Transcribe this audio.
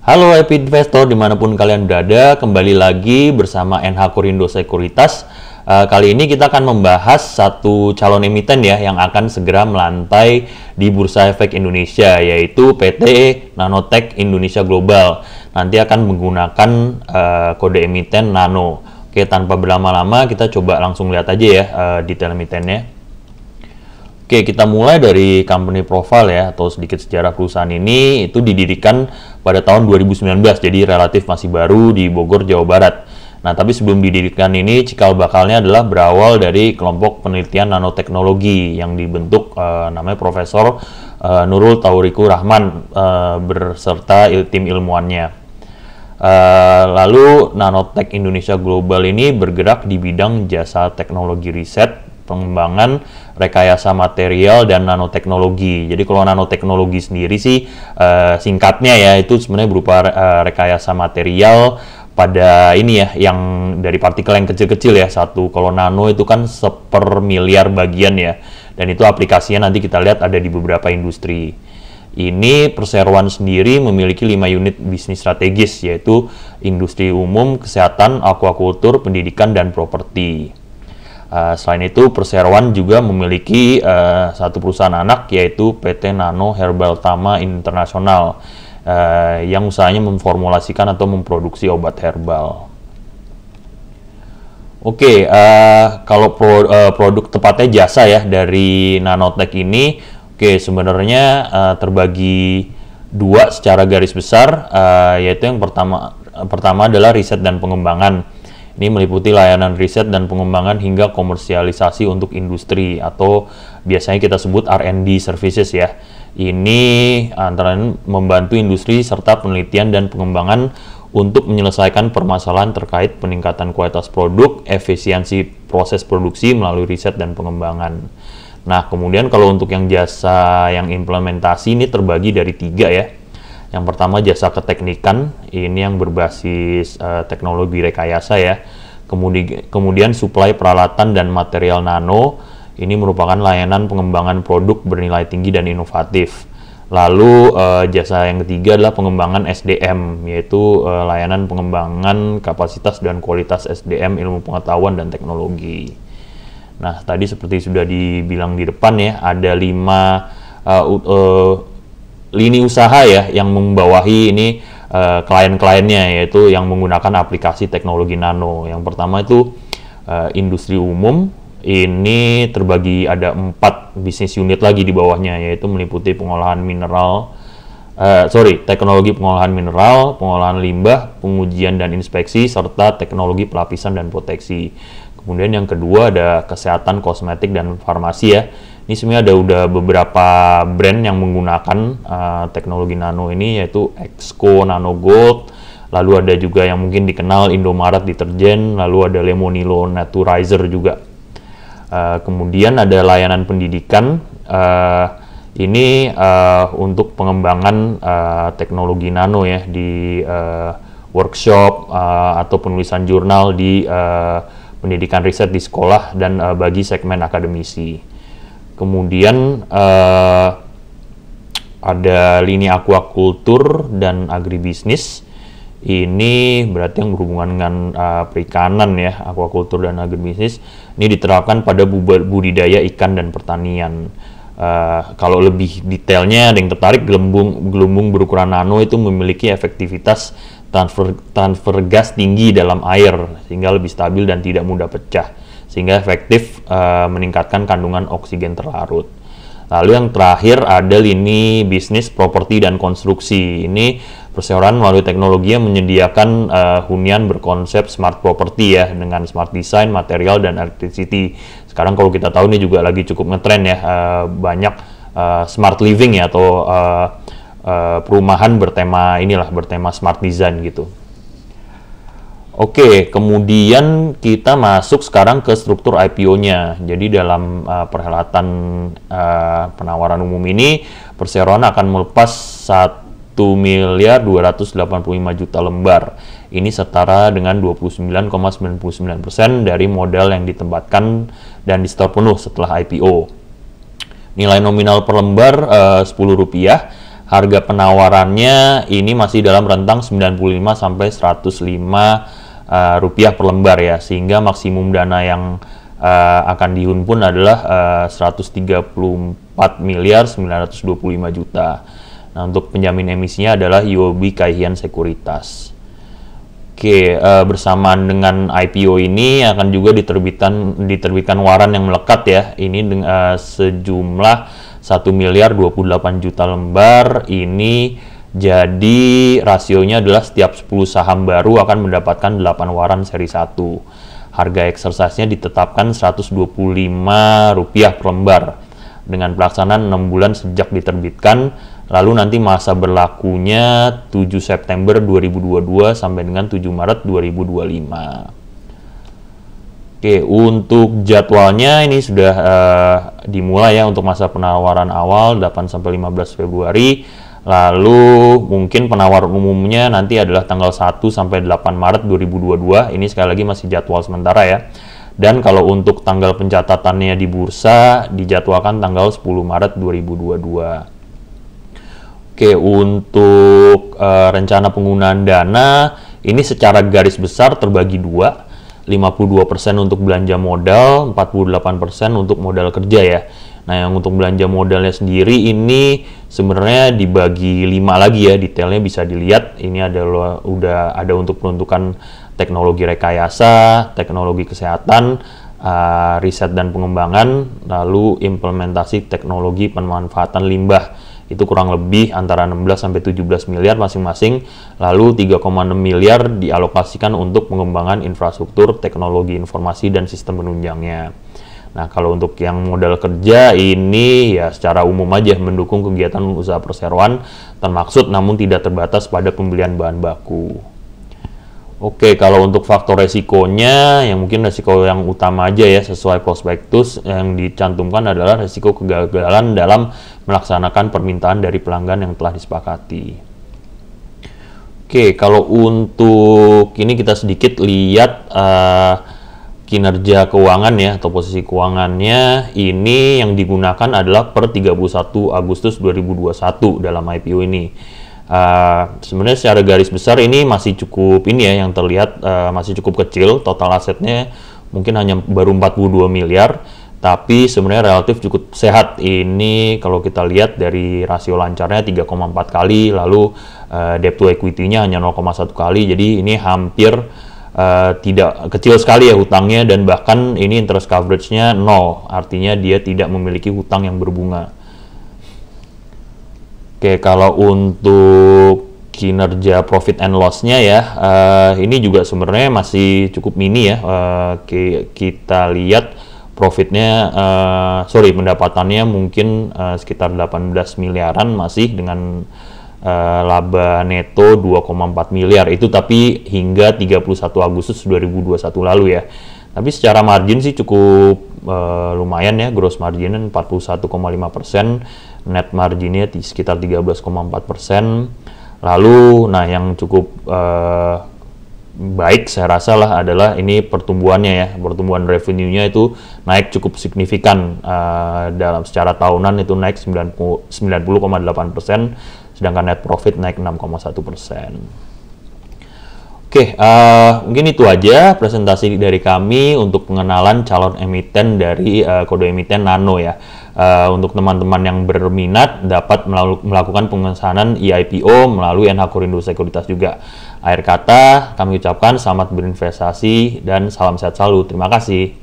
Halo happy investor dimanapun kalian berada, kembali lagi bersama NH Korindo Sekuritas. Kali ini kita akan membahas satu calon emiten ya yang akan segera melantai di Bursa Efek Indonesia, yaitu PT Nanotech Indonesia Global. Nanti akan menggunakan kode emiten Nano. Oke, tanpa berlama-lama kita coba langsung lihat aja ya detail emitennya. Oke, kita mulai dari company profile ya, atau sedikit sejarah perusahaan ini. Itu didirikan pada tahun 2019, jadi relatif masih baru di Bogor, Jawa Barat. Nah, tapi sebelum didirikan ini, cikal bakalnya adalah berawal dari kelompok penelitian nanoteknologi yang dibentuk namanya Profesor Nurul Tauriku Rahman berserta tim ilmuannya. Lalu Nanotech Indonesia Global ini bergerak di bidang jasa teknologi riset, pengembangan, rekayasa material, dan nanoteknologi. Jadi kalau nanoteknologi sendiri sih singkatnya ya, itu sebenarnya berupa rekayasa material pada ini ya, yang dari partikel yang kecil-kecil ya. Kalau nano itu kan 1/1000 bagian ya, dan itu aplikasinya nanti kita lihat ada di beberapa industri. Ini perseroan sendiri memiliki 5 unit bisnis strategis, yaitu industri umum, kesehatan, aquaculture, pendidikan, dan properti. Selain itu, perseroan juga memiliki satu perusahaan anak, yaitu PT Nano Herbal Tama Internasional, yang usahanya memformulasikan atau memproduksi obat herbal. Oke, kalau produk tepatnya jasa ya dari Nanotech ini, oke, sebenarnya terbagi dua secara garis besar, yaitu yang pertama adalah riset dan pengembangan. Ini meliputi layanan riset dan pengembangan hingga komersialisasi untuk industri, atau biasanya kita sebut R&D services ya. Ini antara membantu industri serta penelitian dan pengembangan untuk menyelesaikan permasalahan terkait peningkatan kualitas produk, efisiensi proses produksi melalui riset dan pengembangan. Nah, kemudian kalau untuk yang jasa yang implementasi ini terbagi dari 3 ya. Yang pertama jasa keteknikan, ini yang berbasis teknologi rekayasa ya. Kemudian suplai peralatan dan material nano, ini merupakan layanan pengembangan produk bernilai tinggi dan inovatif. Lalu jasa yang ketiga adalah pengembangan SDM, yaitu layanan pengembangan kapasitas dan kualitas SDM, ilmu pengetahuan dan teknologi. Nah, tadi seperti sudah dibilang di depan ya, ada 5 lini usaha ya yang membawahi ini klien-kliennya, yaitu yang menggunakan aplikasi teknologi nano. Yang pertama itu industri umum, ini terbagi ada 4 bisnis unit lagi di bawahnya, yaitu meliputi pengolahan mineral, teknologi pengolahan mineral, pengolahan limbah, pengujian dan inspeksi, serta teknologi pelapisan dan proteksi. Kemudian yang kedua ada kesehatan, kosmetik, dan farmasi ya. Ini sebenarnya ada beberapa brand yang menggunakan teknologi nano ini, yaitu Exco Nano Gold, lalu ada juga yang mungkin dikenal Indomaret Deterjen, lalu ada Lemonilo Naturizer juga. Kemudian ada layanan pendidikan, ini untuk pengembangan teknologi nano ya di workshop atau penulisan jurnal di pendidikan riset di sekolah dan bagi segmen akademisi. Kemudian ada lini aquaculture dan agribisnis. Ini berarti yang berhubungan dengan perikanan ya, aquaculture dan agribisnis. Ini diterapkan pada budidaya ikan dan pertanian. Kalau lebih detailnya, ada yang tertarik, gelembung berukuran nano itu memiliki efektivitas transfer gas tinggi dalam air, sehingga lebih stabil dan tidak mudah pecah, sehingga efektif meningkatkan kandungan oksigen terlarut. Lalu yang terakhir ada lini bisnis properti dan konstruksi. Ini perseroan melalui teknologi yang menyediakan hunian berkonsep smart property ya, dengan smart design, material, dan electricity. Sekarang kalau kita tahu ini juga lagi cukup ngetren ya, banyak smart living ya, atau perumahan bertema smart design gitu. Oke, kemudian kita masuk sekarang ke struktur IPO-nya. Jadi dalam perhelatan penawaran umum ini, perseroan akan melepas 1.285.000.000 lembar. Ini setara dengan 29,99% dari modal yang ditempatkan dan di-store penuh setelah IPO. Nilai nominal per lembar Rp10, Harga penawarannya ini masih dalam rentang 95 sampai 105 rupiah per lembar ya, sehingga maksimum dana yang akan dihimpun adalah 134 miliar 925 juta. Nah, untuk penjamin emisinya adalah UOB Kay Hian Sekuritas. Oke, bersamaan dengan IPO ini akan juga diterbitkan waran yang melekat ya. Ini sejumlah 1 miliar 28 juta lembar. Ini jadi rasionya adalah setiap 10 saham baru akan mendapatkan 8 waran seri 1. Harga exercise-nya ditetapkan Rp125 per lembar dengan pelaksanaan 6 bulan sejak diterbitkan. Lalu nanti masa berlakunya 7 September 2022 sampai dengan 7 Maret 2025. Oke, untuk jadwalnya ini sudah dimulai ya untuk masa penawaran awal 8 sampai 15 Februari. Lalu mungkin penawaran umumnya nanti adalah tanggal 1 sampai 8 Maret 2022. Ini sekali lagi masih jadwal sementara ya. Dan kalau untuk tanggal pencatatannya di bursa dijadwalkan tanggal 10 Maret 2022. Oke, untuk rencana penggunaan dana ini secara garis besar terbagi dua. 52% untuk belanja modal, 48% untuk modal kerja ya. Nah, yang untuk belanja modalnya sendiri ini sebenarnya dibagi 5 lagi ya, detailnya bisa dilihat. Ini adalah udah ada untuk peruntukan teknologi rekayasa, teknologi kesehatan, riset dan pengembangan, lalu implementasi teknologi pemanfaatan limbah. Itu kurang lebih antara 16 sampai 17 miliar masing-masing. Lalu 3,6 miliar dialokasikan untuk pengembangan infrastruktur teknologi informasi dan sistem penunjangnya. Nah, kalau untuk yang modal kerja ini ya secara umum aja mendukung kegiatan usaha perseroan termaksud namun tidak terbatas pada pembelian bahan baku. Oke, kalau untuk faktor resikonya yang mungkin resiko yang utama aja ya sesuai prospektus yang dicantumkan adalah resiko kegagalan dalam melaksanakan permintaan dari pelanggan yang telah disepakati. Oke, kalau untuk ini kita sedikit lihat kinerja keuangan ya atau posisi keuangannya. Ini yang digunakan adalah per 31 Agustus 2021 dalam IPO ini. Sebenarnya secara garis besar ini masih cukup ini ya yang terlihat masih cukup kecil, total asetnya mungkin hanya baru 42 miliar, tapi sebenarnya relatif cukup sehat. Ini kalau kita lihat dari rasio lancarnya 3,4 kali, lalu debt to equity-nya hanya 0,1 kali, jadi ini hampir tidak kecil sekali ya hutangnya, dan bahkan ini interest coverage-nya 0, artinya dia tidak memiliki hutang yang berbunga. Oke, kalau untuk kinerja profit and loss-nya ya, ini juga sebenarnya masih cukup mini ya. Kita lihat profitnya, pendapatannya mungkin sekitar 18 miliaran masih dengan laba neto 2,4 miliar itu, tapi hingga 31 Agustus 2021 lalu ya. Tapi secara margin sih cukup lumayan ya, gross marginnya 41,5%, net marginnya sekitar 13,4%. Lalu, nah yang cukup baik saya rasa lah adalah ini pertumbuhannya ya, pertumbuhan revenue-nya itu naik cukup signifikan, dalam secara tahunan itu naik 90,8%, sedangkan net profit naik 6,1%. Oke, mungkin itu aja presentasi dari kami untuk pengenalan calon emiten dari kode emiten Nano ya. Untuk teman-teman yang berminat dapat melakukan pemesanan IPO melalui NH Korindo Sekuritas juga. Akhir kata kami ucapkan selamat berinvestasi dan salam sehat selalu. Terima kasih.